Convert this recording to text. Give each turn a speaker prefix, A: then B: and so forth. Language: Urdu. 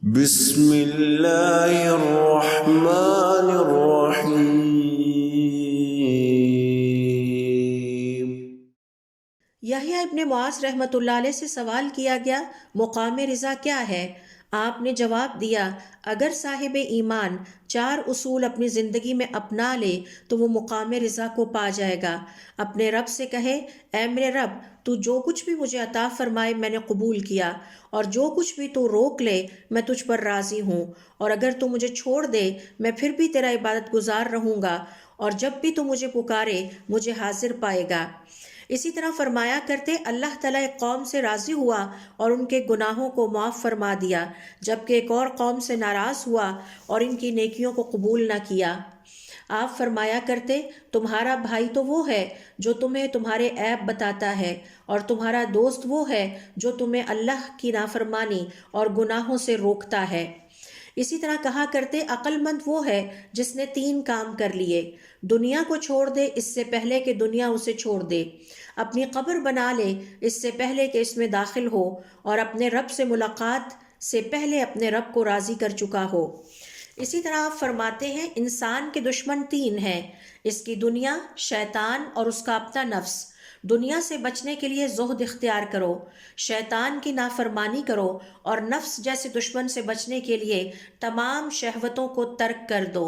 A: بسم اللہ الرحمن الرحیم۔
B: یحییٰ ابن معاذ رحمۃ اللہ علیہ سے سوال کیا گیا، مقام رضا کیا ہے؟ آپ نے جواب دیا، اگر صاحب ایمان 4 اصول اپنی زندگی میں اپنا لے تو وہ مقام رضا کو پا جائے گا۔ اپنے رب سے کہے، اے میرے رب، تو جو کچھ بھی مجھے عطا فرمائے میں نے قبول کیا، اور جو کچھ بھی تو روک لے میں تجھ پر راضی ہوں، اور اگر تو مجھے چھوڑ دے میں پھر بھی تیرا عبادت گزار رہوں گا، اور جب بھی تو مجھے پکارے مجھے حاضر پائے گا۔ اسی طرح فرمایا کرتے، اللہ تعالیٰ ایک قوم سے راضی ہوا اور ان کے گناہوں کو معاف فرما دیا، جبکہ ایک اور قوم سے ناراض ہوا اور ان کی نیکیوں کو قبول نہ کیا۔ آپ فرمایا کرتے، تمہارا بھائی تو وہ ہے جو تمہیں تمہارے عیب بتاتا ہے، اور تمہارا دوست وہ ہے جو تمہیں اللہ کی نافرمانی اور گناہوں سے روکتا ہے۔ اسی طرح کہا کرتے، عقل مند وہ ہے جس نے 3 کام کر لیے، دنیا کو چھوڑ دے اس سے پہلے کہ دنیا اسے چھوڑ دے، اپنی قبر بنا لے اس سے پہلے کہ اس میں داخل ہو، اور اپنے رب سے ملاقات سے پہلے اپنے رب کو راضی کر چکا ہو۔ اسی طرح آپ فرماتے ہیں، انسان کے دشمن 3 ہیں، اس کی دنیا، شیطان اور اس کا اپنا نفس۔ دنیا سے بچنے کے لیے زہد اختیار کرو، شیطان کی نافرمانی کرو، اور نفس جیسے دشمن سے بچنے کے لیے تمام شہوتوں کو ترک کر دو۔